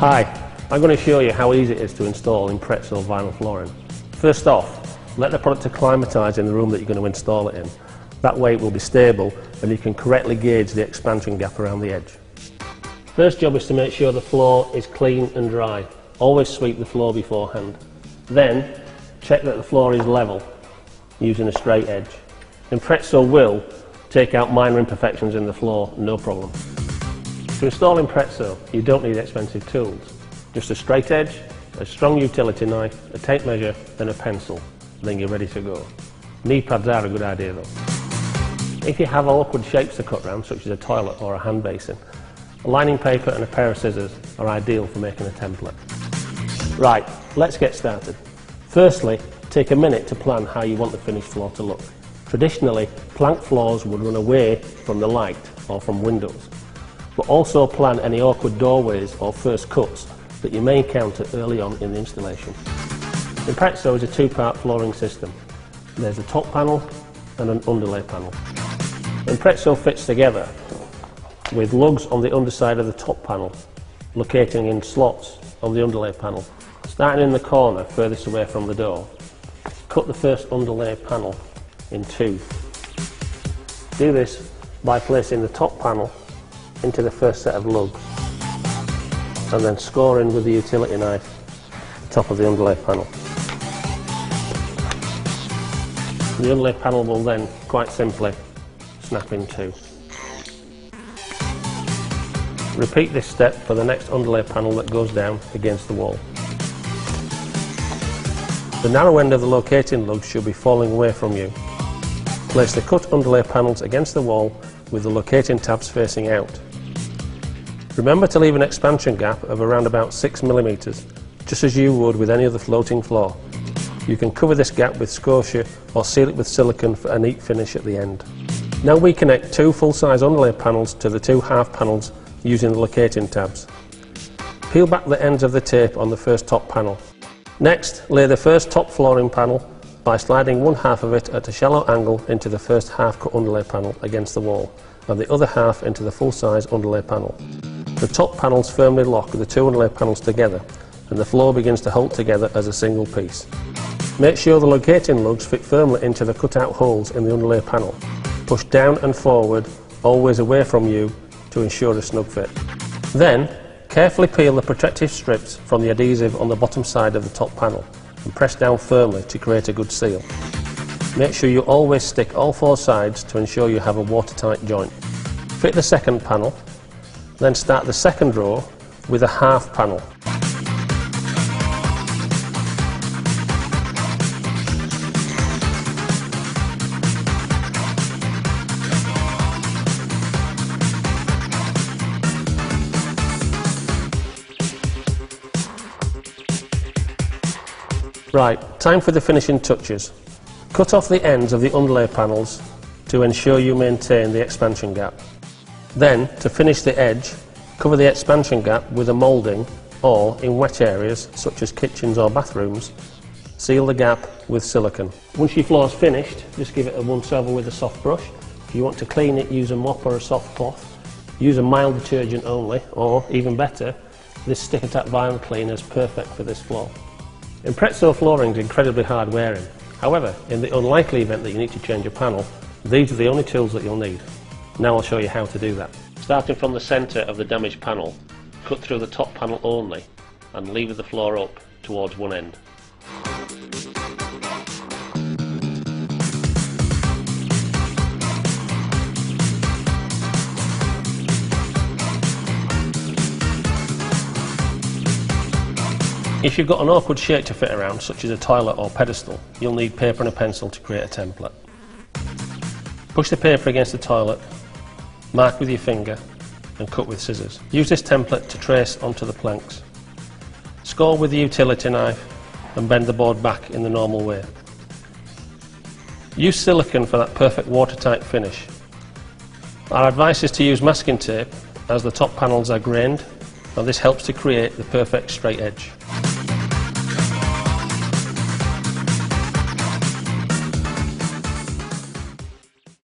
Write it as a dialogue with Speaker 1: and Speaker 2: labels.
Speaker 1: Hi, I'm going to show you how easy it is to install Imprezzo vinyl flooring. First off, let the product acclimatise in the room that you're going to install it in. That way it will be stable and you can correctly gauge the expansion gap around the edge. First job is to make sure the floor is clean and dry. Always sweep the floor beforehand. Then check that the floor is level using a straight edge. Imprezzo will take out minor imperfections in the floor, no problem. To install Imprezzo, you don't need expensive tools. Just a straight edge, a strong utility knife, a tape measure and a pencil. Then you're ready to go. Knee pads are a good idea though. If you have awkward shapes to cut round, such as a toilet or a hand basin, a lining paper and a pair of scissors are ideal for making a template. Right, let's get started. Firstly, take a minute to plan how you want the finished floor to look. Traditionally, plank floors would run away from the light or from windows, but also plan any awkward doorways or first cuts that you may encounter early on in the installation. Imprezzo is a two-part flooring system. There's a top panel and an underlay panel. Imprezzo fits together with lugs on the underside of the top panel, locating in slots on the underlay panel. Starting in the corner furthest away from the door, cut the first underlay panel in two. Do this by placing the top panel into the first set of lugs and then scoring with the utility knife the top of the underlay panel. The underlay panel will then quite simply snap in two. Repeat this step for the next underlay panel that goes down against the wall. The narrow end of the locating lugs should be falling away from you. Place the cut underlay panels against the wall with the locating tabs facing out. Remember to leave an expansion gap of around about 6 mm, just as you would with any other floating floor. You can cover this gap with scotia or seal it with silicone for a neat finish at the end. Now we connect two full-size underlay panels to the two half panels using the locating tabs. Peel back the ends of the tape on the first top panel. Next, lay the first top flooring panel by sliding one half of it at a shallow angle into the first half cut underlay panel against the wall and the other half into the full-size underlay panel. The top panels firmly lock the two underlay panels together and the floor begins to hold together as a single piece. Make sure the locating lugs fit firmly into the cut-out holes in the underlay panel. Push down and forward, always away from you, to ensure a snug fit. Then, carefully peel the protective strips from the adhesive on the bottom side of the top panel and press down firmly to create a good seal. Make sure you always stick all four sides to ensure you have a watertight joint. Fit the second panel, then start the second row with a half panel. Right, time for the finishing touches. Cut off the ends of the underlay panels to ensure you maintain the expansion gap. Then, to finish the edge, cover the expansion gap with a moulding or, in wet areas such as kitchens or bathrooms, seal the gap with silicone. Once your floor is finished, just give it a once over with a soft brush. If you want to clean it, use a mop or a soft cloth. Use a mild detergent only, or even better, this stick attack vinyl cleaner is perfect for this floor. Imprezzo flooring is incredibly hard wearing. However, in the unlikely event that you need to change a panel, these are the only tools that you'll need. Now I'll show you how to do that. Starting from the centre of the damaged panel, cut through the top panel only and lever the floor up towards one end. If you've got an awkward shape to fit around, such as a toilet or pedestal, you'll need paper and a pencil to create a template. Push the paper against the toilet, mark with your finger and cut with scissors. Use this template to trace onto the planks. Score with the utility knife and bend the board back in the normal way. Use silicone for that perfect watertight finish. Our advice is to use masking tape as the top panels are grained, and this helps to create the perfect straight edge.